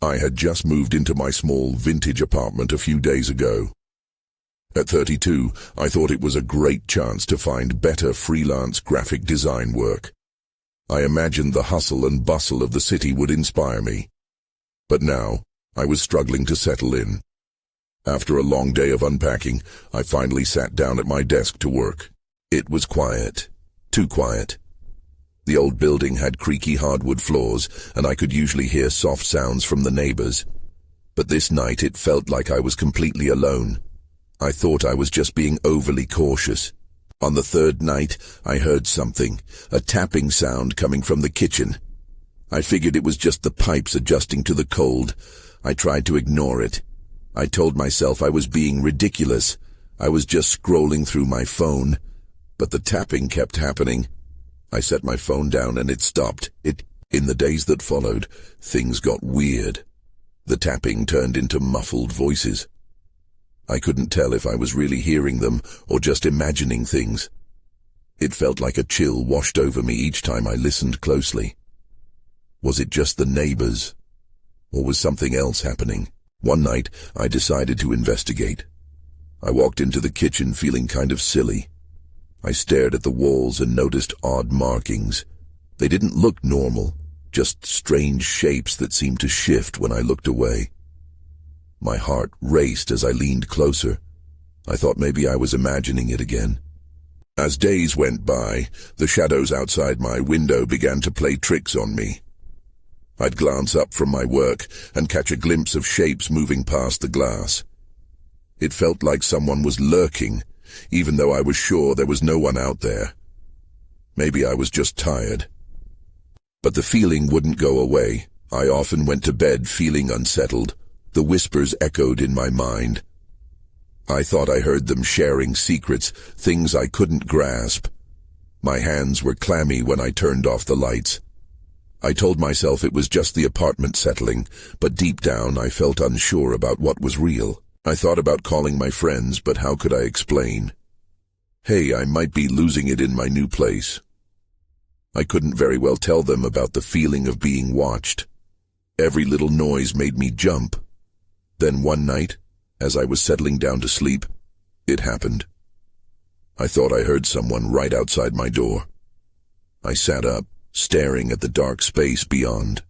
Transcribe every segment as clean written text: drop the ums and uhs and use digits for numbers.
I had just moved into my small vintage apartment a few days ago. At 32, I thought it was a great chance to find better freelance graphic design work. I imagined the hustle and bustle of the city would inspire me. But now, I was struggling to settle in. After a long day of unpacking, I finally sat down at my desk to work. It was quiet. Too quiet. The old building had creaky hardwood floors, and I could usually hear soft sounds from the neighbors. But this night it felt like I was completely alone. I thought I was just being overly cautious. On the third night, I heard something, a tapping sound coming from the kitchen. I figured it was just the pipes adjusting to the cold. I tried to ignore it. I told myself I was being ridiculous. I was just scrolling through my phone. But the tapping kept happening. I set my phone down and it stopped. In the days that followed, things got weird. The tapping turned into muffled voices. I couldn't tell if I was really hearing them or just imagining things. It felt like a chill washed over me each time I listened closely. Was it just the neighbors? Or was something else happening? One night, I decided to investigate. I walked into the kitchen feeling kind of silly. I stared at the walls and noticed odd markings. They didn't look normal, just strange shapes that seemed to shift when I looked away. My heart raced as I leaned closer. I thought maybe I was imagining it again. As days went by, the shadows outside my window began to play tricks on me. I'd glance up from my work and catch a glimpse of shapes moving past the glass. It felt like someone was lurking, even though I was sure there was no one out there. Maybe I was just tired. But the feeling wouldn't go away. I often went to bed feeling unsettled. The whispers echoed in my mind. I thought I heard them sharing secrets, things I couldn't grasp. My hands were clammy when I turned off the lights. I told myself it was just the apartment settling, but deep down I felt unsure about what was real. I thought about calling my friends, but how could I explain? Hey, I might be losing it in my new place. I couldn't very well tell them about the feeling of being watched. Every little noise made me jump. Then one night, as I was settling down to sleep, it happened. I thought I heard someone right outside my door. I sat up, staring at the dark space beyond.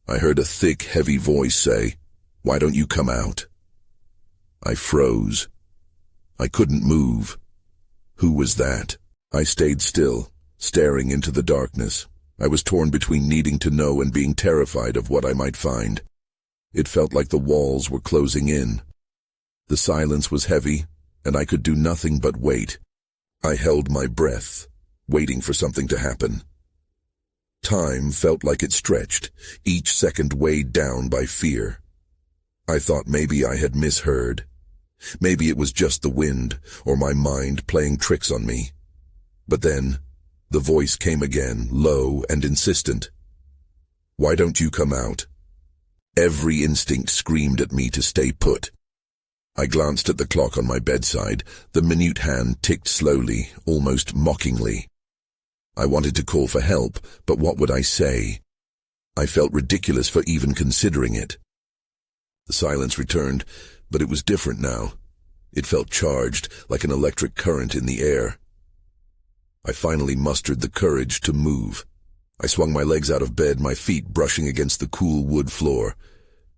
I heard a thick, heavy voice say, "Why don't you come out?" I froze. I couldn't move. Who was that? I stayed still, staring into the darkness. I was torn between needing to know and being terrified of what I might find. It felt like the walls were closing in. The silence was heavy, and I could do nothing but wait. I held my breath, waiting for something to happen. Time felt like it stretched, each second weighed down by fear. I thought maybe I had misheard. Maybe it was just the wind, or my mind playing tricks on me. But then, the voice came again, low and insistent. "Why don't you come out?" Every instinct screamed at me to stay put. I glanced at the clock on my bedside. The minute hand ticked slowly, almost mockingly. I wanted to call for help, but what would I say? I felt ridiculous for even considering it. The silence returned, but it was different now. It felt charged, like an electric current in the air. I finally mustered the courage to move. I swung my legs out of bed, my feet brushing against the cool wood floor.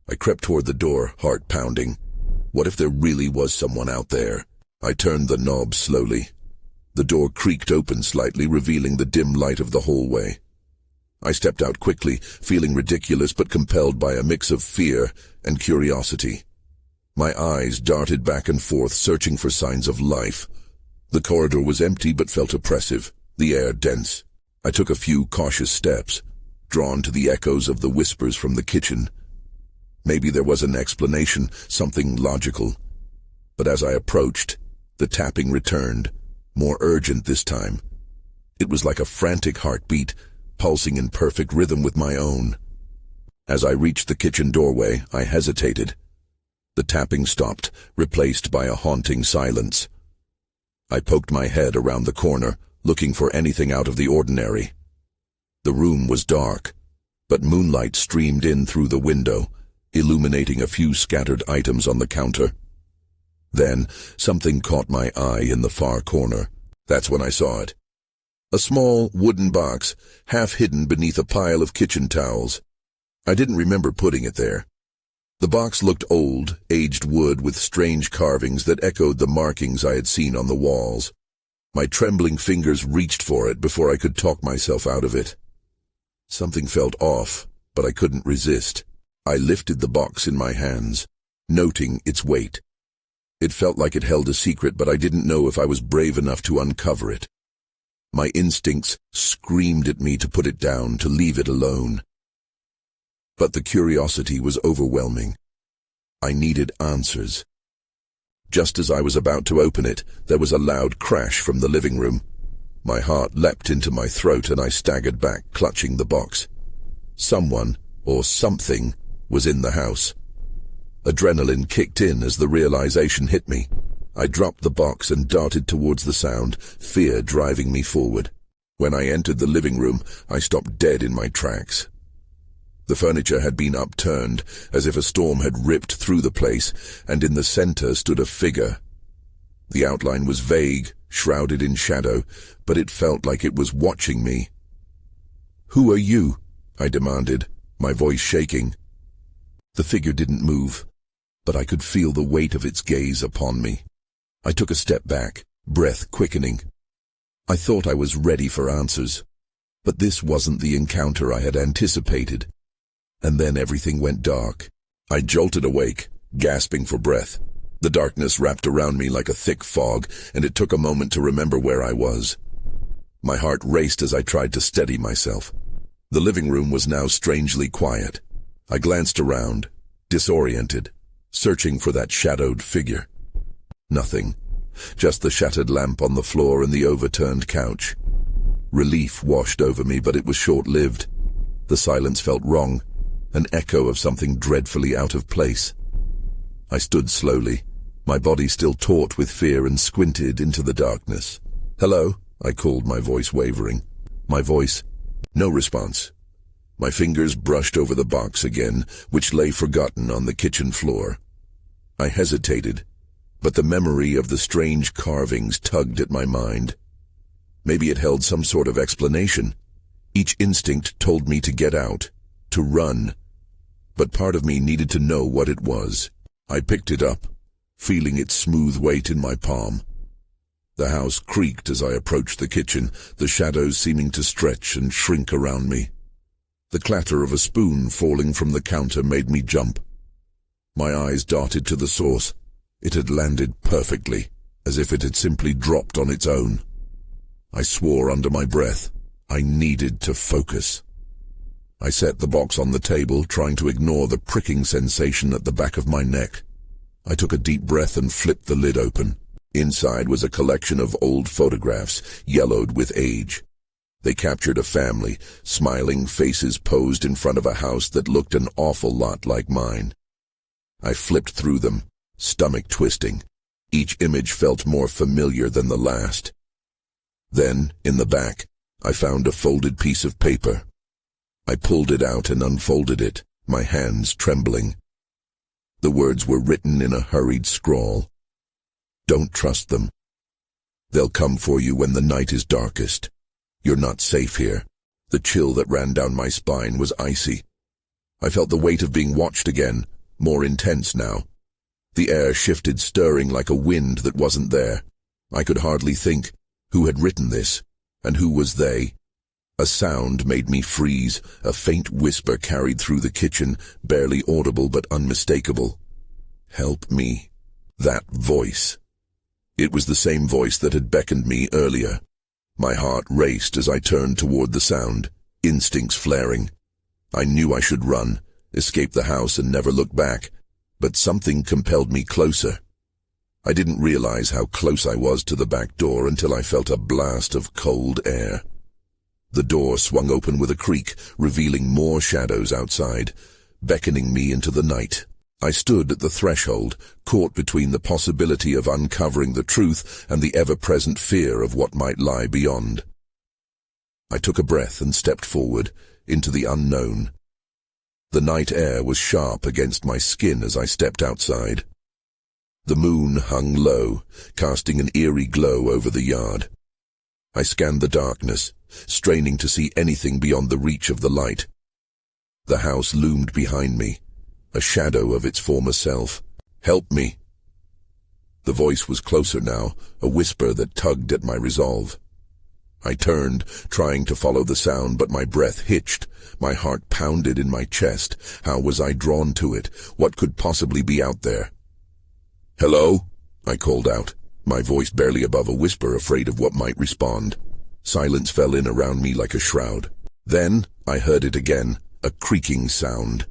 I crept toward the door, heart pounding. What if there really was someone out there? I turned the knob slowly. The door creaked open slightly, revealing the dim light of the hallway. I stepped out quickly, feeling ridiculous but compelled by a mix of fear and curiosity. My eyes darted back and forth, searching for signs of life. The corridor was empty but felt oppressive, the air dense. I took a few cautious steps, drawn to the echoes of the whispers from the kitchen. Maybe there was an explanation, something logical. But as I approached, the tapping returned, more urgent this time. It was like a frantic heartbeat, pulsing in perfect rhythm with my own. As I reached the kitchen doorway, I hesitated. The tapping stopped, replaced by a haunting silence. I poked my head around the corner, looking for anything out of the ordinary. The room was dark. but moonlight streamed in through the window, illuminating a few scattered items on the counter. Then, something caught my eye in the far corner. That's when I saw it. A small, wooden box, half hidden beneath a pile of kitchen towels. I didn't remember putting it there. The box looked old, aged wood with strange carvings that echoed the markings I had seen on the walls. My trembling fingers reached for it before I could talk myself out of it. Something felt off, but I couldn't resist. I lifted the box in my hands, noting its weight. It felt like it held a secret, but I didn't know if I was brave enough to uncover it. My instincts screamed at me to put it down, to leave it alone. But the curiosity was overwhelming. I needed answers. Just as I was about to open it, there was a loud crash from the living room. My heart leapt into my throat and I staggered back, clutching the box. Someone, or something, was in the house. Adrenaline kicked in as the realization hit me. I dropped the box and darted towards the sound, fear driving me forward. When I entered the living room, I stopped dead in my tracks. The furniture had been upturned, as if a storm had ripped through the place, and in the center stood a figure. The outline was vague, shrouded in shadow, but it felt like it was watching me. "Who are you?" I demanded, my voice shaking. The figure didn't move, but I could feel the weight of its gaze upon me. I took a step back, breath quickening. I thought I was ready for answers, but this wasn't the encounter I had anticipated. And then everything went dark. I jolted awake, gasping for breath. The darkness wrapped around me like a thick fog, and it took a moment to remember where I was. My heart raced as I tried to steady myself. The living room was now strangely quiet. I glanced around, disoriented, searching for that shadowed figure. Nothing. Just the shattered lamp on the floor and the overturned couch. Relief washed over me, but it was short-lived. The silence felt wrong, an echo of something dreadfully out of place. I stood slowly, my body still taut with fear, and squinted into the darkness. "Hello," I called, my voice wavering. No response. My fingers brushed over the box again, which lay forgotten on the kitchen floor. I hesitated, but the memory of the strange carvings tugged at my mind. Maybe it held some sort of explanation. Each instinct told me to get out, to run, but part of me needed to know what it was. I picked it up, feeling its smooth weight in my palm. The house creaked as I approached the kitchen, the shadows seeming to stretch and shrink around me. The clatter of a spoon falling from the counter made me jump. My eyes darted to the source. It had landed perfectly, as if it had simply dropped on its own. I swore under my breath. I needed to focus. I set the box on the table, trying to ignore the pricking sensation at the back of my neck. I took a deep breath and flipped the lid open. Inside was a collection of old photographs, yellowed with age. They captured a family, smiling faces posed in front of a house that looked an awful lot like mine. I flipped through them, stomach twisting. Each image felt more familiar than the last. Then, in the back, I found a folded piece of paper. I pulled it out and unfolded it, my hands trembling. The words were written in a hurried scrawl. "Don't trust them. They'll come for you when the night is darkest. You're not safe here." The chill that ran down my spine was icy. I felt the weight of being watched again, more intense now. The air shifted, stirring like a wind that wasn't there. I could hardly think. Who had written this? And who was they? A sound made me freeze. A faint whisper carried through the kitchen, barely audible but unmistakable. "Help me." That voice. It was the same voice that had beckoned me earlier. My heart raced as I turned toward the sound, instincts flaring. I knew I should run, escape the house and never look back, but something compelled me closer. I didn't realize how close I was to the back door until I felt a blast of cold air. The door swung open with a creak, revealing more shadows outside, beckoning me into the night. I stood at the threshold, caught between the possibility of uncovering the truth and the ever-present fear of what might lie beyond. I took a breath and stepped forward, into the unknown, The night air was sharp against my skin as I stepped outside. The moon hung low, casting an eerie glow over the yard. I scanned the darkness, straining to see anything beyond the reach of the light. The house loomed behind me, a shadow of its former self. "Help me!" The voice was closer now, a whisper that tugged at my resolve. I turned, trying to follow the sound, but my breath hitched. My heart pounded in my chest. How was I drawn to it? What could possibly be out there? "Hello?" I called out, my voice barely above a whisper, afraid of what might respond. Silence fell in around me like a shroud. Then I heard it again, a creaking sound.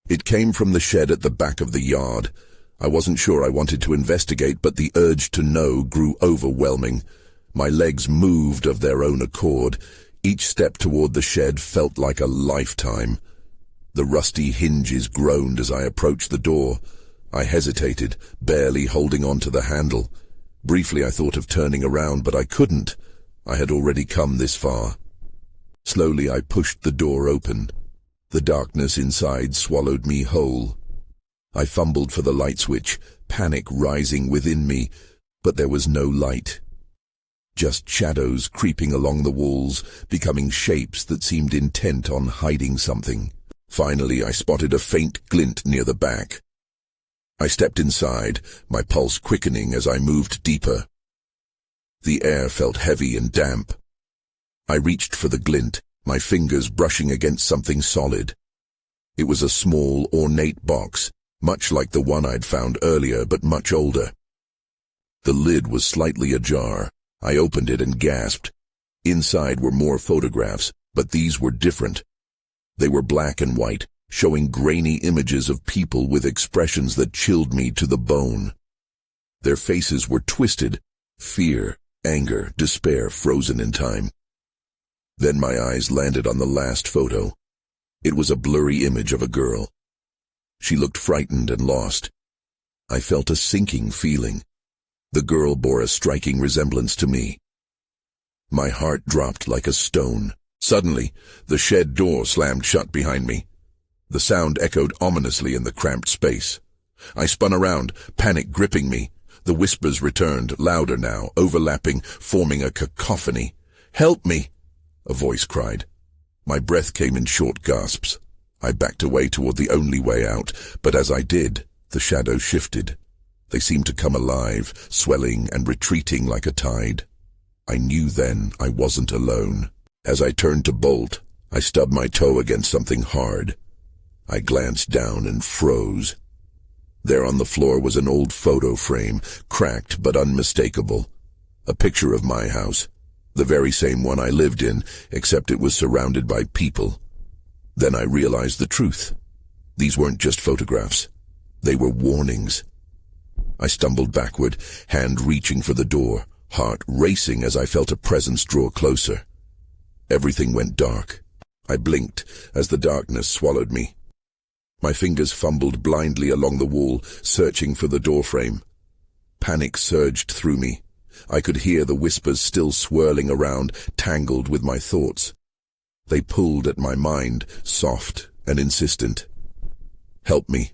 It came from the shed at the back of the yard. I wasn't sure I wanted to investigate, but the urge to know grew overwhelming. My legs moved of their own accord. Each step toward the shed felt like a lifetime. The rusty hinges groaned as I approached the door. I hesitated, barely holding on to the handle. Briefly I thought of turning around, but I couldn't. I had already come this far. Slowly I pushed the door open. The darkness inside swallowed me whole. I fumbled for the light switch, panic rising within me, but there was no light. Just shadows creeping along the walls, becoming shapes that seemed intent on hiding something. Finally, I spotted a faint glint near the back. I stepped inside, my pulse quickening as I moved deeper. The air felt heavy and damp. I reached for the glint, my fingers brushing against something solid. It was a small, ornate box, much like the one I'd found earlier, but much older. The lid was slightly ajar. I opened it and gasped. Inside were more photographs, but these were different. They were black and white, showing grainy images of people with expressions that chilled me to the bone. Their faces were twisted, fear, anger, despair frozen in time. Then my eyes landed on the last photo. It was a blurry image of a girl. She looked frightened and lost. I felt a sinking feeling. The girl bore a striking resemblance to me. My heart dropped like a stone. Suddenly, the shed door slammed shut behind me. The sound echoed ominously in the cramped space. I spun around, panic gripping me. The whispers returned, louder now, overlapping, forming a cacophony. "Help me!" a voice cried. My breath came in short gasps. I backed away toward the only way out, but as I did, the shadows shifted. They seemed to come alive, swelling and retreating like a tide. I knew then I wasn't alone. As I turned to bolt, I stubbed my toe against something hard. I glanced down and froze. There on the floor was an old photo frame, cracked but unmistakable. A picture of my house, the very same one I lived in, except it was surrounded by people. Then I realized the truth. These weren't just photographs. They were warnings. I stumbled backward, hand reaching for the door, heart racing as I felt a presence draw closer. Everything went dark. I blinked as the darkness swallowed me. My fingers fumbled blindly along the wall, searching for the doorframe. Panic surged through me. I could hear the whispers still swirling around, tangled with my thoughts. They pulled at my mind, soft and insistent. "Help me."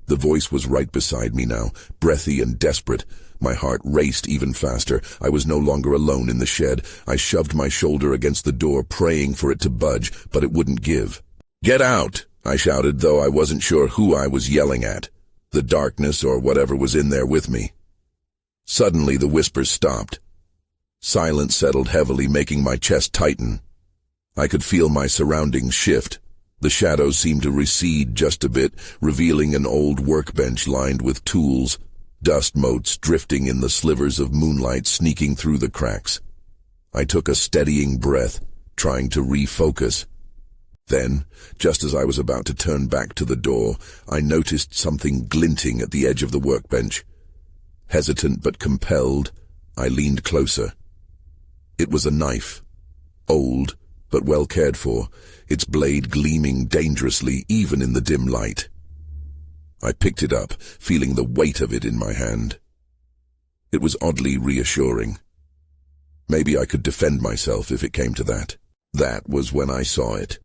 The voice was right beside me now, breathy and desperate. My heart raced even faster. I was no longer alone in the shed. I shoved my shoulder against the door, praying for it to budge, but it wouldn't give. "Get out!" I shouted, though I wasn't sure who I was yelling at. The darkness or whatever was in there with me. Suddenly the whispers stopped. Silence settled heavily, making my chest tighten. I could feel my surroundings shift. The shadows seemed to recede just a bit, revealing an old workbench lined with tools, dust motes drifting in the slivers of moonlight sneaking through the cracks. I took a steadying breath, trying to refocus. Then, just as I was about to turn back to the door, I noticed something glinting at the edge of the workbench. Hesitant but compelled, I leaned closer. It was a knife, old but well cared for, its blade gleaming dangerously even in the dim light. I picked it up, feeling the weight of it in my hand. It was oddly reassuring. Maybe I could defend myself if it came to that. That was when I saw it.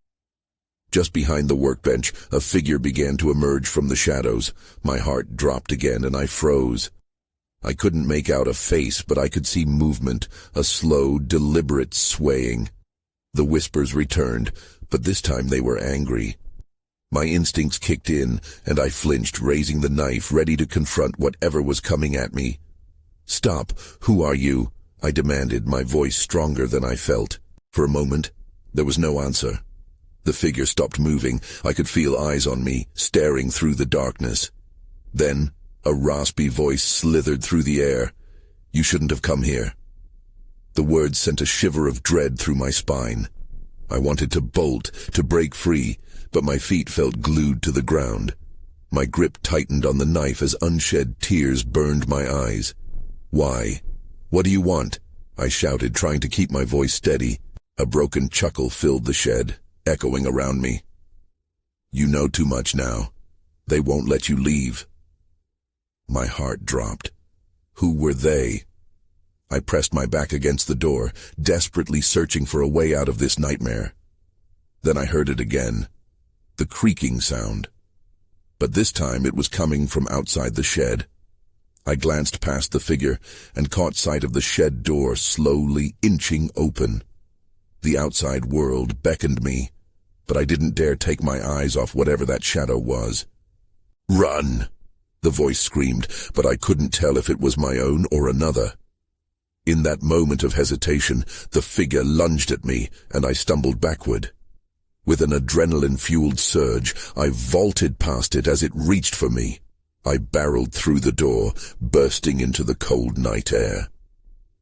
Just behind the workbench, a figure began to emerge from the shadows. My heart dropped again and I froze. I couldn't make out a face, but I could see movement, a slow, deliberate swaying. The whispers returned, but this time they were angry. My instincts kicked in, and I flinched, raising the knife, ready to confront whatever was coming at me. "Stop! Who are you?" I demanded, my voice stronger than I felt. For a moment, there was no answer. The figure stopped moving. I could feel eyes on me, staring through the darkness. Then, a raspy voice slithered through the air. "You shouldn't have come here." The words sent a shiver of dread through my spine. I wanted to bolt, to break free, but my feet felt glued to the ground. My grip tightened on the knife as unshed tears burned my eyes. "Why? What do you want?" I shouted, trying to keep my voice steady. A broken chuckle filled the shed, echoing around me. "You know too much now. They won't let you leave." My heart dropped. Who were they? I pressed my back against the door, desperately searching for a way out of this nightmare. Then I heard it again. The creaking sound. But this time it was coming from outside the shed. I glanced past the figure and caught sight of the shed door slowly inching open. The outside world beckoned me, but I didn't dare take my eyes off whatever that shadow was. "Run!" the voice screamed, but I couldn't tell if it was my own or another. In that moment of hesitation, the figure lunged at me, and I stumbled backward. With an adrenaline-fueled surge, I vaulted past it as it reached for me. I barreled through the door, bursting into the cold night air.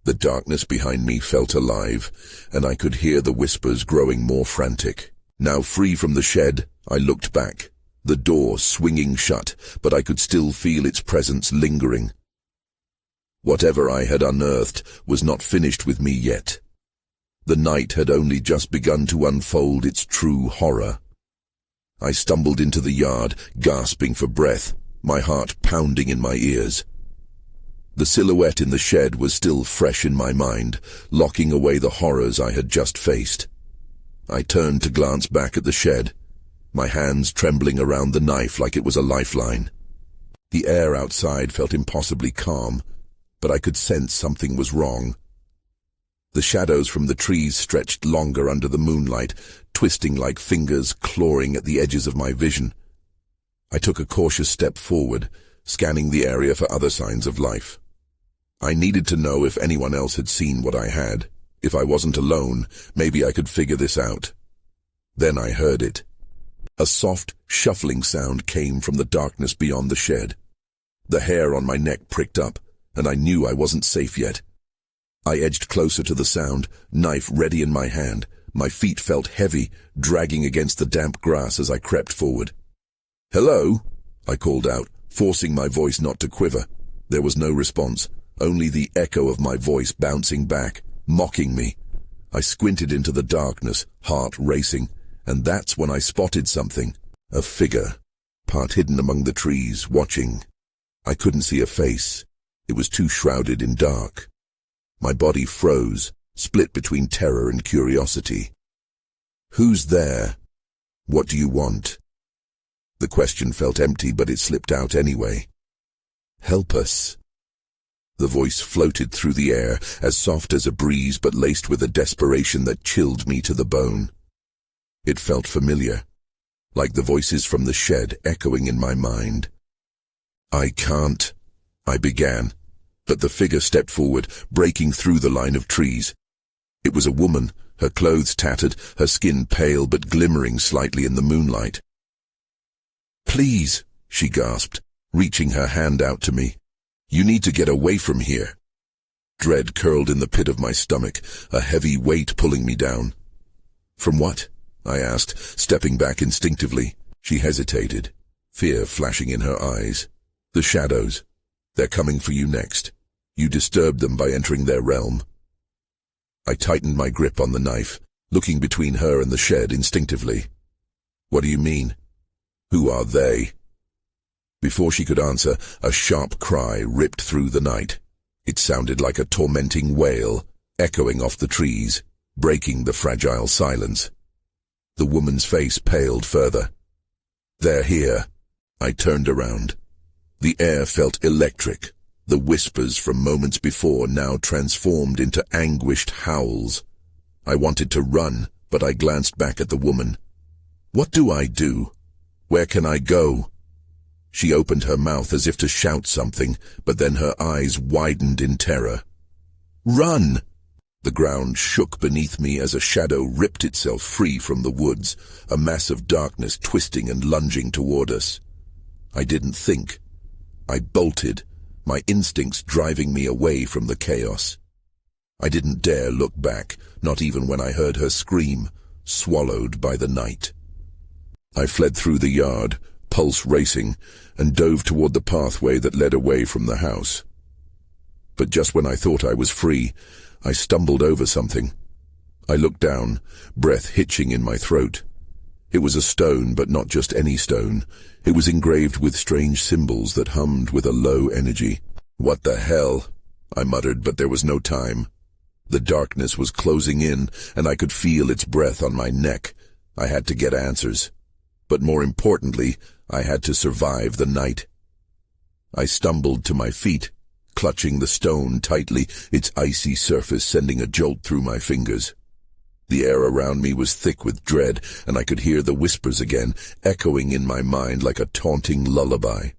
The darkness behind me felt alive, and I could hear the whispers growing more frantic. Now free from the shed, I looked back, the door swinging shut, but I could still feel its presence lingering. Whatever I had unearthed was not finished with me yet. The night had only just begun to unfold its true horror. I stumbled into the yard, gasping for breath, my heart pounding in my ears. The silhouette in the shed was still fresh in my mind, locking away the horrors I had just faced. I turned to glance back at the shed, my hands trembling around the knife like it was a lifeline. The air outside felt impossibly calm, but I could sense something was wrong. The shadows from the trees stretched longer under the moonlight, twisting like fingers clawing at the edges of my vision. I took a cautious step forward, scanning the area for other signs of life. I needed to know if anyone else had seen what I had. If I wasn't alone, maybe I could figure this out. Then I heard it. A soft, shuffling sound came from the darkness beyond the shed. The hair on my neck pricked up, and I knew I wasn't safe yet. I edged closer to the sound, knife ready in my hand. My feet felt heavy, dragging against the damp grass as I crept forward. "Hello?" I called out, forcing my voice not to quiver. There was no response, only the echo of my voice bouncing back, mocking me. I squinted into the darkness, heart racing, and that's when I spotted something. A figure, part hidden among the trees, watching. I couldn't see a face. It was too shrouded in dark. My body froze, split between terror and curiosity. "Who's there? What do you want?" The question felt empty, but it slipped out anyway. "Help us." The voice floated through the air, as soft as a breeze but laced with a desperation that chilled me to the bone. It felt familiar, like the voices from the shed echoing in my mind. "I can't," I began, but the figure stepped forward, breaking through the line of trees. It was a woman, her clothes tattered, her skin pale but glimmering slightly in the moonlight. "Please," she gasped, reaching her hand out to me. "You need to get away from here." Dread curled in the pit of my stomach, a heavy weight pulling me down. "From what?" I asked, stepping back instinctively. She hesitated, fear flashing in her eyes. "The shadows. They're coming for you next. You disturbed them by entering their realm." I tightened my grip on the knife, looking between her and the shed instinctively. "What do you mean? Who are they?" Before she could answer, a sharp cry ripped through the night. It sounded like a tormenting wail, echoing off the trees, breaking the fragile silence. The woman's face paled further. "They're here." I turned around. The air felt electric. The whispers from moments before now transformed into anguished howls. I wanted to run, but I glanced back at the woman. What do I do? Where can I go? She opened her mouth as if to shout something, but then her eyes widened in terror. "Run!" The ground shook beneath me as a shadow ripped itself free from the woods, a mass of darkness twisting and lunging toward us. I didn't think. I bolted, my instincts driving me away from the chaos. I didn't dare look back, not even when I heard her scream, swallowed by the night. I fled through the yard, pulse racing, and dove toward the pathway that led away from the house. But just when I thought I was free, I stumbled over something. I looked down, breath hitching in my throat. It was a stone, but not just any stone. It was engraved with strange symbols that hummed with a low energy. "What the hell?" I muttered, but there was no time. The darkness was closing in, and I could feel its breath on my neck. I had to get answers. But more importantly, I had to survive the night. I stumbled to my feet, clutching the stone tightly, its icy surface sending a jolt through my fingers. The air around me was thick with dread, and I could hear the whispers again, echoing in my mind like a taunting lullaby.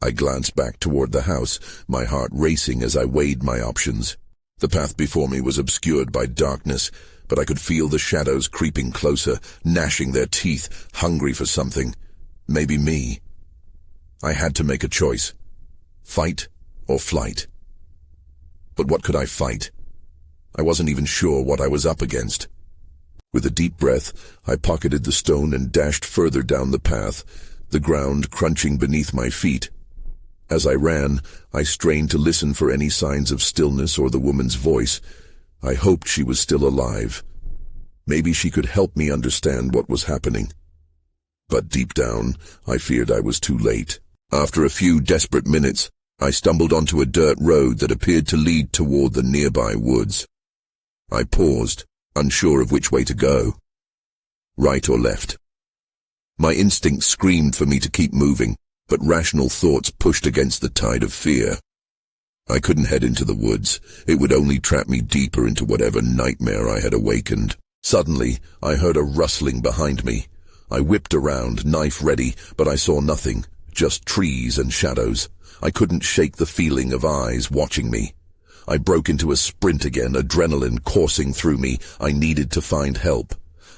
I glanced back toward the house, my heart racing as I weighed my options. The path before me was obscured by darkness, but I could feel the shadows creeping closer, gnashing their teeth, hungry for something. Maybe me. I had to make a choice. Fight or flight. But what could I fight? I wasn't even sure what I was up against. With a deep breath, I pocketed the stone and dashed further down the path, the ground crunching beneath my feet. As I ran, I strained to listen for any signs of stillness or the woman's voice. I hoped she was still alive. Maybe she could help me understand what was happening. But deep down, I feared I was too late. After a few desperate minutes, I stumbled onto a dirt road that appeared to lead toward the nearby woods. I paused, unsure of which way to go. Right or left? My instincts screamed for me to keep moving, but rational thoughts pushed against the tide of fear. I couldn't head into the woods. It would only trap me deeper into whatever nightmare I had awakened. Suddenly, I heard a rustling behind me. I whipped around, knife ready, but I saw nothing, just trees and shadows. I couldn't shake the feeling of eyes watching me. I broke into a sprint again, adrenaline coursing through me. I needed to find help.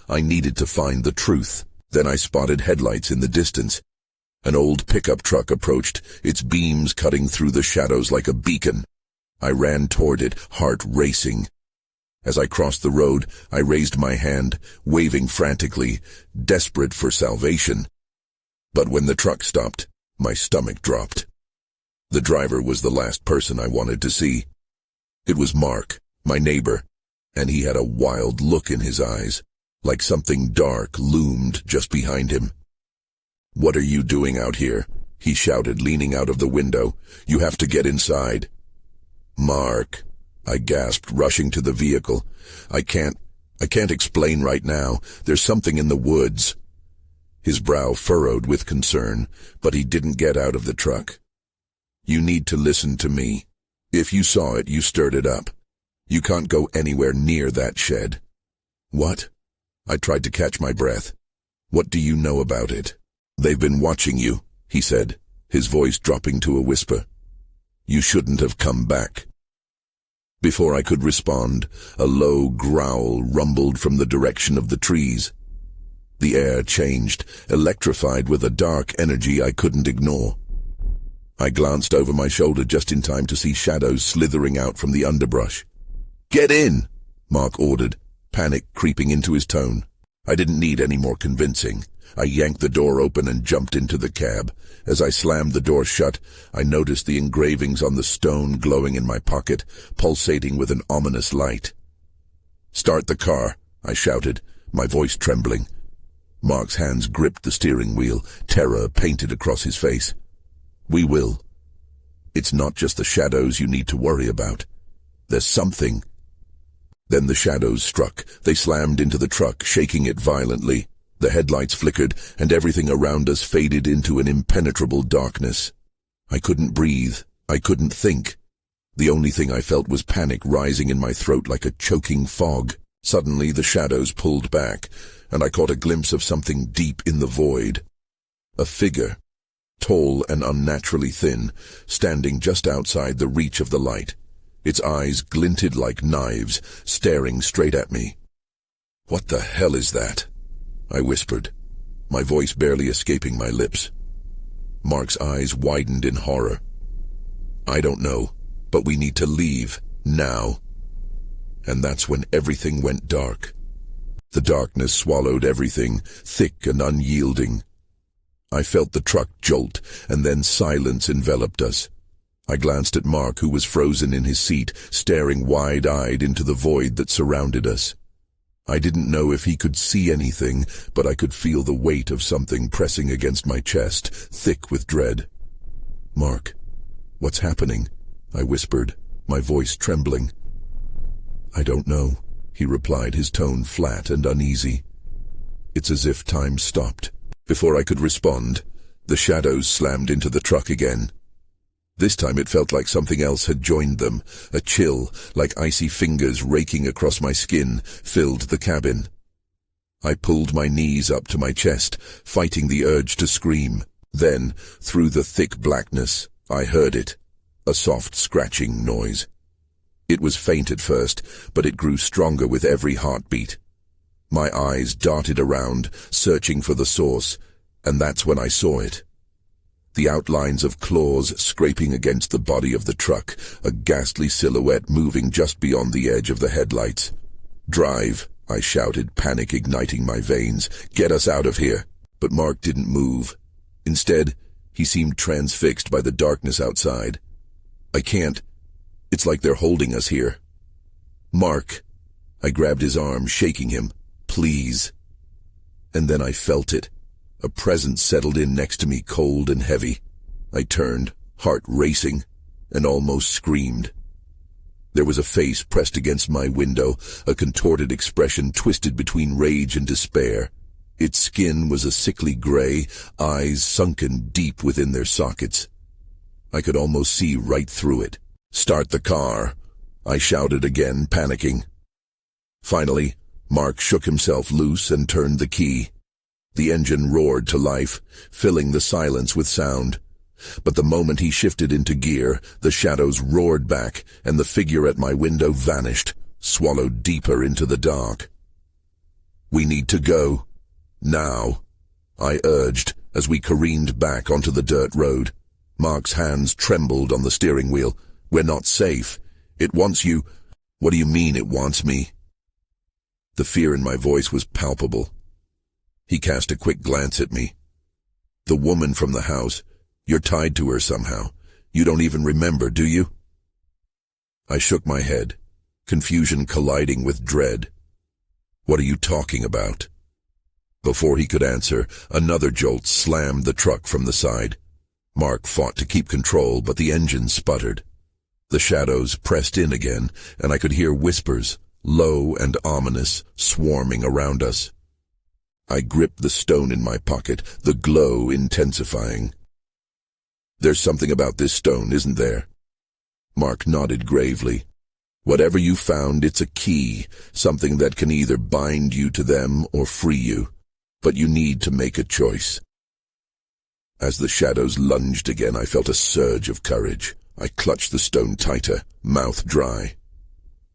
I needed to find the truth. Then I spotted headlights in the distance. An old pickup truck approached, its beams cutting through the shadows like a beacon. I ran toward it, heart racing. As I crossed the road, I raised my hand, waving frantically, desperate for salvation. But when the truck stopped, my stomach dropped. The driver was the last person I wanted to see. It was Mark, my neighbor, and he had a wild look in his eyes, like something dark loomed just behind him. "What are you doing out here?" he shouted, leaning out of the window. "You have to get inside." "Mark," I gasped, rushing to the vehicle. I can't explain right now. There's something in the woods." His brow furrowed with concern, but he didn't get out of the truck. "You need to listen to me. If you saw it, you stirred it up. You can't go anywhere near that shed." "What?" I tried to catch my breath. "What do you know about it?" "They've been watching you," he said, his voice dropping to a whisper. "You shouldn't have come back." Before I could respond, a low growl rumbled from the direction of the trees. The air changed, electrified with a dark energy I couldn't ignore. I glanced over my shoulder just in time to see shadows slithering out from the underbrush. "Get in!" Mark ordered, panic creeping into his tone. I didn't need any more convincing. I yanked the door open and jumped into the cab. As I slammed the door shut, I noticed the engravings on the stone glowing in my pocket, pulsating with an ominous light. "Start the car," I shouted, my voice trembling. Mark's hands gripped the steering wheel, terror painted across his face. "We will. It's not just the shadows you need to worry about. There's something." Then the shadows struck. They slammed into the truck, shaking it violently. The headlights flickered, and everything around us faded into an impenetrable darkness. I couldn't breathe. I couldn't think. The only thing I felt was panic rising in my throat like a choking fog. Suddenly, the shadows pulled back, and I caught a glimpse of something deep in the void. A figure, tall and unnaturally thin, standing just outside the reach of the light. Its eyes glinted like knives, staring straight at me. "What the hell is that?" I whispered, my voice barely escaping my lips. Mark's eyes widened in horror. "I don't know, but we need to leave, now." And that's when everything went dark. The darkness swallowed everything, thick and unyielding. I felt the truck jolt, and then silence enveloped us. I glanced at Mark, who was frozen in his seat, staring wide-eyed into the void that surrounded us. I didn't know if he could see anything, but I could feel the weight of something pressing against my chest, thick with dread. "Mark, what's happening?" I whispered, my voice trembling. "I don't know," he replied, his tone flat and uneasy. It's as if time stopped. Before I could respond, the shadows slammed into the truck again. This time it felt like something else had joined them. A chill, like icy fingers raking across my skin, filled the cabin. I pulled my knees up to my chest, fighting the urge to scream. Then, through the thick blackness, I heard it, a soft scratching noise. It was faint at first, but it grew stronger with every heartbeat. My eyes darted around, searching for the source, and that's when I saw it. The outlines of claws scraping against the body of the truck, a ghastly silhouette moving just beyond the edge of the headlights. "Drive," I shouted, panic igniting my veins. "Get us out of here." But Mark didn't move. Instead, he seemed transfixed by the darkness outside. "I can't. It's like they're holding us here." "Mark." I grabbed his arm, shaking him. "Please." And then I felt it. A presence settled in next to me, cold and heavy. I turned, heart racing, and almost screamed. There was a face pressed against my window, a contorted expression twisted between rage and despair. Its skin was a sickly gray, eyes sunken deep within their sockets. I could almost see right through it. "Start the car," I shouted again, panicking. Finally, Mark shook himself loose and turned the key. The engine roared to life, filling the silence with sound. But the moment he shifted into gear, the shadows roared back, and the figure at my window vanished, swallowed deeper into the dark. "We need to go. Now," I urged, as we careened back onto the dirt road. Mark's hands trembled on the steering wheel. "We're not safe. It wants you." "What do you mean it wants me?" The fear in my voice was palpable. He cast a quick glance at me. "The woman from the house. You're tied to her somehow. You don't even remember, do you?" I shook my head, confusion colliding with dread. "What are you talking about?" Before he could answer, another jolt slammed the truck from the side. Mark fought to keep control, but the engine sputtered. The shadows pressed in again, and I could hear whispers, low and ominous, swarming around us. I gripped the stone in my pocket, the glow intensifying. "There's something about this stone, isn't there?" Mark nodded gravely. "Whatever you found, it's a key, something that can either bind you to them or free you. But you need to make a choice." As the shadows lunged again, I felt a surge of courage. I clutched the stone tighter, mouth dry.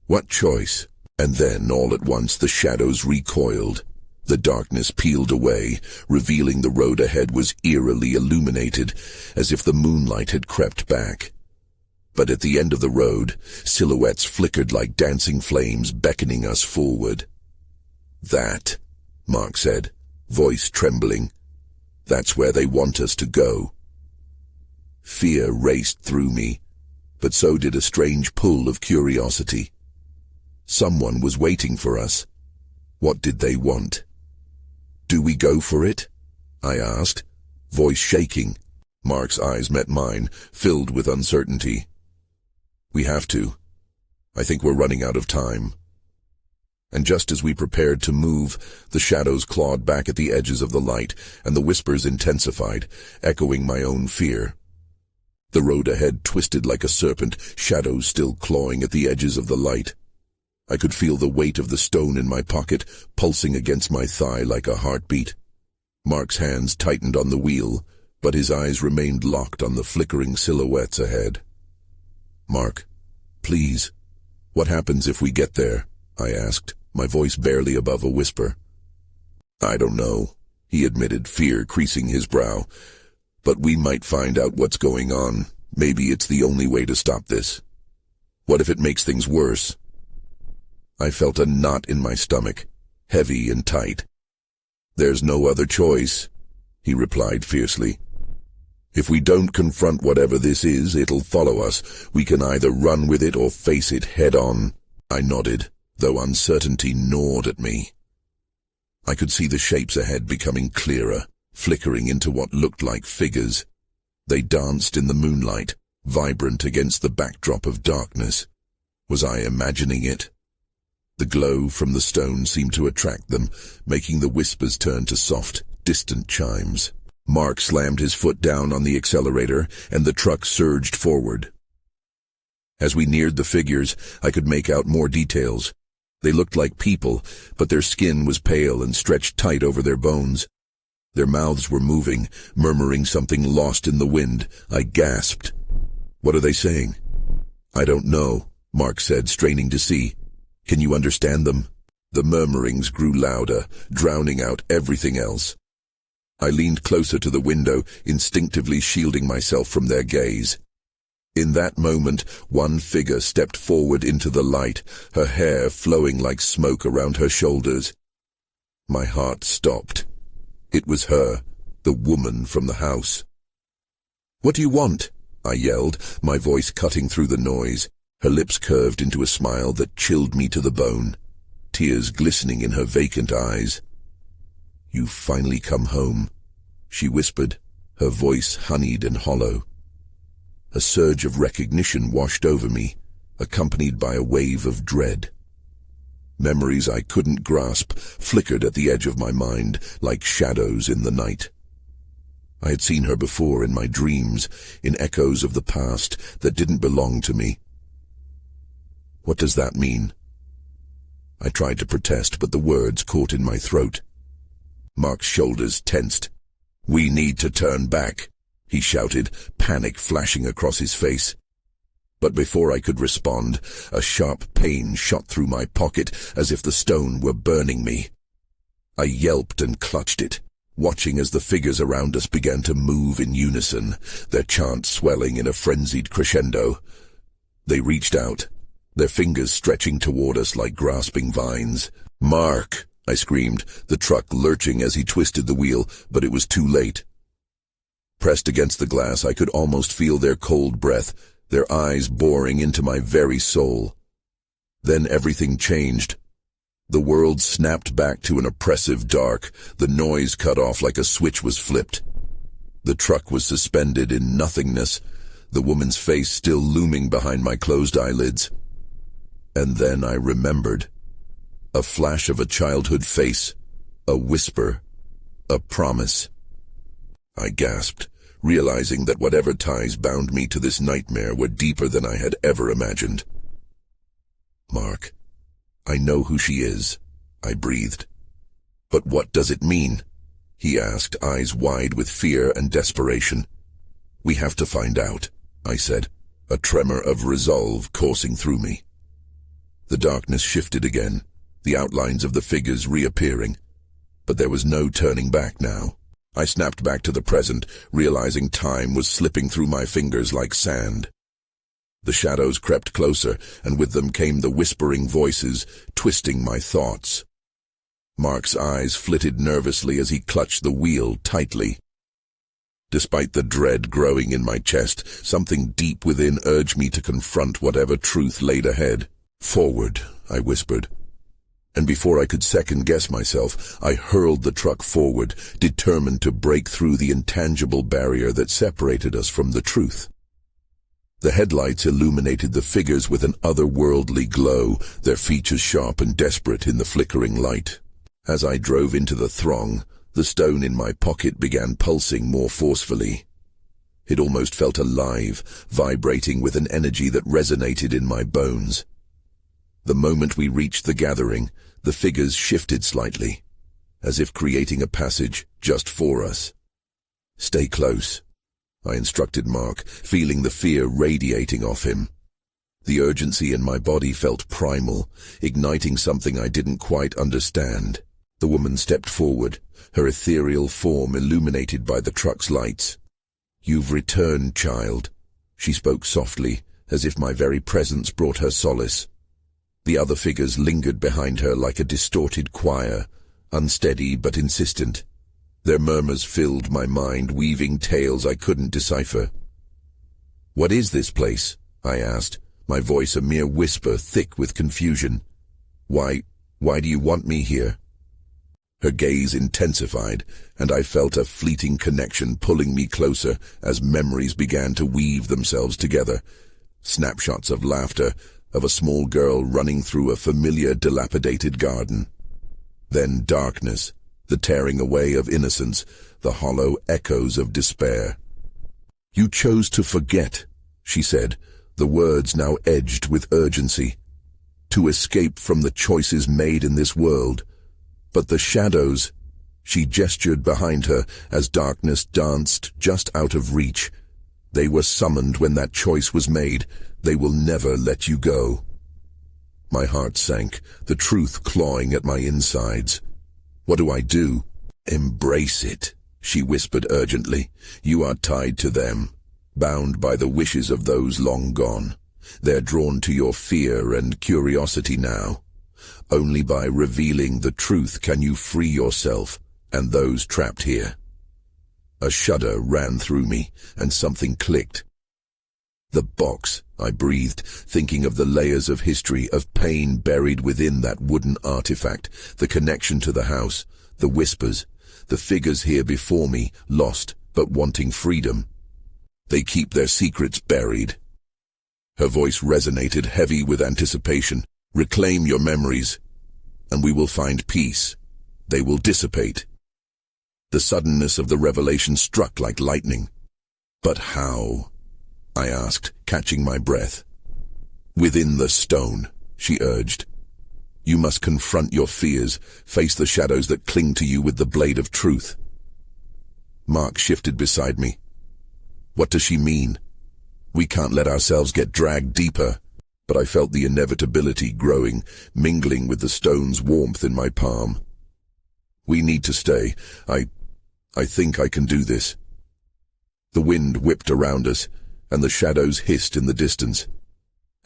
What choice? And then, all at once, the shadows recoiled. The darkness peeled away, revealing the road ahead was eerily illuminated, as if the moonlight had crept back. But at the end of the road, silhouettes flickered like dancing flames, beckoning us forward. "That," Mark said, voice trembling. "That's where they want us to go." Fear raced through me, but so did a strange pull of curiosity. Someone was waiting for us. What did they want? "Do we go for it?" I asked, voice shaking. Mark's eyes met mine, filled with uncertainty. "We have to. I think we're running out of time." And just as we prepared to move, the shadows clawed back at the edges of the light, and the whispers intensified, echoing my own fear. The road ahead twisted like a serpent, shadows still clawing at the edges of the light. I could feel the weight of the stone in my pocket, pulsing against my thigh like a heartbeat. Mark's hands tightened on the wheel, but his eyes remained locked on the flickering silhouettes ahead. "Mark, please, what happens if we get there?" I asked, my voice barely above a whisper. "I don't know," he admitted, fear creasing his brow. "But we might find out what's going on. Maybe it's the only way to stop this. What if it makes things worse?" I felt a knot in my stomach, heavy and tight. "There's no other choice," he replied fiercely. "If we don't confront whatever this is, it'll follow us. We can either run with it or face it head-on." I nodded, though uncertainty gnawed at me. I could see the shapes ahead becoming clearer, flickering into what looked like figures. They danced in the moonlight, vibrant against the backdrop of darkness. Was I imagining it? The glow from the stone seemed to attract them, making the whispers turn to soft, distant chimes. Mark slammed his foot down on the accelerator, and the truck surged forward. As we neared the figures, I could make out more details. They looked like people, but their skin was pale and stretched tight over their bones. Their mouths were moving, murmuring something lost in the wind. I gasped. "What are they saying?" "I don't know," Mark said, straining to see. "Can you understand them?" The murmurings grew louder, drowning out everything else. I leaned closer to the window, instinctively shielding myself from their gaze. In that moment, one figure stepped forward into the light, her hair flowing like smoke around her shoulders. My heart stopped. It was her, the woman from the house. "What do you want?" I yelled, my voice cutting through the noise. Her lips curved into a smile that chilled me to the bone, tears glistening in her vacant eyes. "You've finally come home," she whispered, her voice honeyed and hollow. A surge of recognition washed over me, accompanied by a wave of dread. Memories I couldn't grasp flickered at the edge of my mind like shadows in the night. I had seen her before in my dreams, in echoes of the past that didn't belong to me. "What does that mean?" I tried to protest, but the words caught in my throat. Mark's shoulders tensed. "We need to turn back," he shouted, panic flashing across his face. But before I could respond, a sharp pain shot through my pocket as if the stone were burning me. I yelped and clutched it, watching as the figures around us began to move in unison, their chant swelling in a frenzied crescendo. They reached out, their fingers stretching toward us like grasping vines. "Mark!" I screamed, the truck lurching as he twisted the wheel, but it was too late. Pressed against the glass, I could almost feel their cold breath, their eyes boring into my very soul. Then everything changed. The world snapped back to an oppressive dark, the noise cut off like a switch was flipped. The truck was suspended in nothingness, the woman's face still looming behind my closed eyelids. And then I remembered. A flash of a childhood face, a whisper, a promise. I gasped, realizing that whatever ties bound me to this nightmare were deeper than I had ever imagined. "Mark, I know who she is," I breathed. "But what does it mean?" he asked, eyes wide with fear and desperation. "We have to find out," I said, a tremor of resolve coursing through me. The darkness shifted again, the outlines of the figures reappearing, but there was no turning back now. I snapped back to the present, realizing time was slipping through my fingers like sand. The shadows crept closer, and with them came the whispering voices, twisting my thoughts. Mark's eyes flitted nervously as he clutched the wheel tightly. Despite the dread growing in my chest, something deep within urged me to confront whatever truth laid ahead. "Forward," I whispered. And before I could second-guess myself, I hurled the truck forward, determined to break through the intangible barrier that separated us from the truth. The headlights illuminated the figures with an otherworldly glow, their features sharp and desperate in the flickering light. As I drove into the throng, the stone in my pocket began pulsing more forcefully. It almost felt alive, vibrating with an energy that resonated in my bones. The moment we reached the gathering, the figures shifted slightly, as if creating a passage just for us. "Stay close," I instructed Mark, feeling the fear radiating off him. The urgency in my body felt primal, igniting something I didn't quite understand. The woman stepped forward, her ethereal form illuminated by the truck's lights. "You've returned, child," she spoke softly, as if my very presence brought her solace. The other figures lingered behind her like a distorted choir, unsteady but insistent. Their murmurs filled my mind, weaving tales I couldn't decipher. "What is this place?" I asked, my voice a mere whisper, thick with confusion. Why do you want me here?" Her gaze intensified, and I felt a fleeting connection pulling me closer as memories began to weave themselves together. Snapshots of laughter, of a small girl running through a familiar, dilapidated garden. Then darkness, the tearing away of innocence, the hollow echoes of despair. "You chose to forget," she said, the words now edged with urgency. "To escape from the choices made in this world. But the shadows," she gestured behind her as darkness danced just out of reach. "They were summoned when that choice was made. They will never let you go." My heart sank, the truth clawing at my insides. "What do I do?" "Embrace it," she whispered urgently. "You are tied to them, bound by the wishes of those long gone. They're drawn to your fear and curiosity now. Only by revealing the truth can you free yourself and those trapped here." A shudder ran through me, and something clicked. "The box," I breathed, thinking of the layers of history, of pain buried within that wooden artifact, the connection to the house, the whispers, the figures here before me, lost but wanting freedom. "They keep their secrets buried." Her voice resonated, heavy with anticipation. "Reclaim your memories, and we will find peace. They will dissipate." The suddenness of the revelation struck like lightning. "But how?" I asked, catching my breath. "Within the stone," she urged. "You must confront your fears, face the shadows that cling to you with the blade of truth." Mark shifted beside me. "What does she mean?" "We can't let ourselves get dragged deeper." But I felt the inevitability growing, mingling with the stone's warmth in my palm. "We need to stay. I think I can do this." The wind whipped around us, and the shadows hissed in the distance.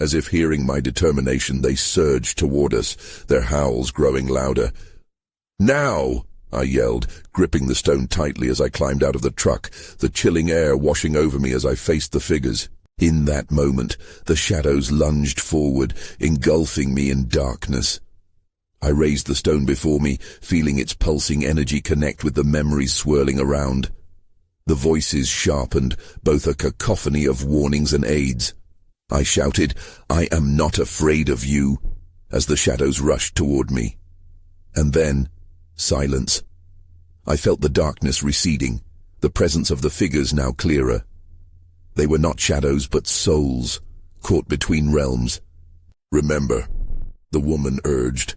As if hearing my determination, they surged toward us, their howls growing louder. "Now!" I yelled, gripping the stone tightly as I climbed out of the truck, the chilling air washing over me as I faced the figures. In that moment, the shadows lunged forward, engulfing me in darkness. I raised the stone before me, feeling its pulsing energy connect with the memories swirling around. The voices sharpened, both a cacophony of warnings and aids. I shouted, "I am not afraid of you," as the shadows rushed toward me. And then, silence. I felt the darkness receding, the presence of the figures now clearer. They were not shadows but souls, caught between realms. "Remember," the woman urged,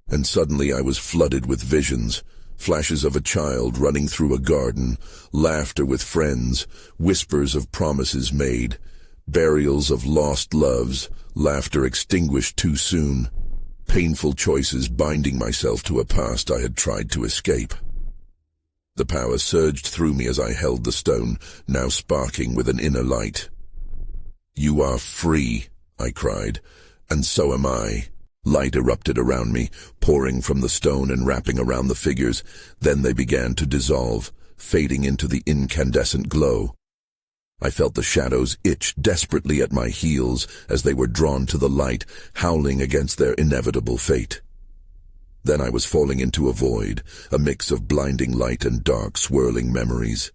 and suddenly I was flooded with visions, flashes of a child running through a garden, laughter with friends, whispers of promises made, burials of lost loves, laughter extinguished too soon, painful choices binding myself to a past I had tried to escape. The power surged through me as I held the stone, now sparking with an inner light. "You are free," I cried, "and so am I." Light erupted around me, pouring from the stone and wrapping around the figures. Then they began to dissolve, fading into the incandescent glow. I felt the shadows itch desperately at my heels as they were drawn to the light, howling against their inevitable fate. Then I was falling into a void, a mix of blinding light and dark, swirling memories.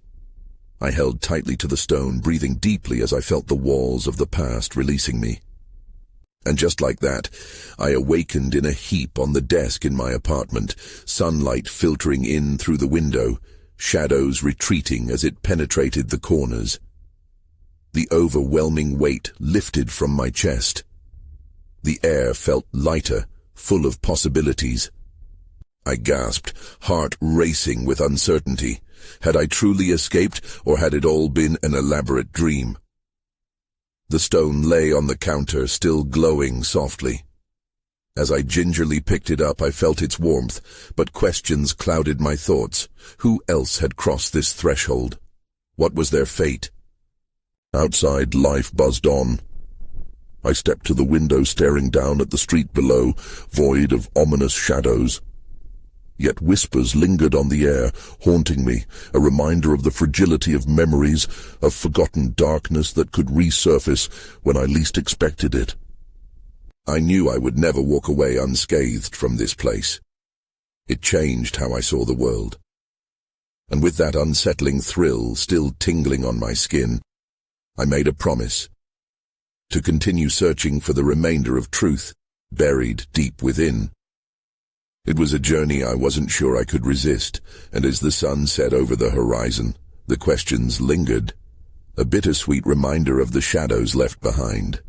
I held tightly to the stone, breathing deeply as I felt the walls of the past releasing me. And just like that, I awakened in a heap on the desk in my apartment, sunlight filtering in through the window, shadows retreating as it penetrated the corners. The overwhelming weight lifted from my chest. The air felt lighter, full of possibilities. I gasped, heart racing with uncertainty. Had I truly escaped, or had it all been an elaborate dream? The stone lay on the counter, still glowing softly. As I gingerly picked it up, I felt its warmth, but questions clouded my thoughts. Who else had crossed this threshold? What was their fate? Outside, life buzzed on. I stepped to the window, staring down at the street below, void of ominous shadows. Yet whispers lingered on the air, haunting me, a reminder of the fragility of memories, of forgotten darkness that could resurface when I least expected it. I knew I would never walk away unscathed from this place. It changed how I saw the world. And with that unsettling thrill still tingling on my skin, I made a promise to continue searching for the remainder of truth buried deep within. It was a journey I wasn't sure I could resist, and as the sun set over the horizon, the questions lingered, a bittersweet reminder of the shadows left behind.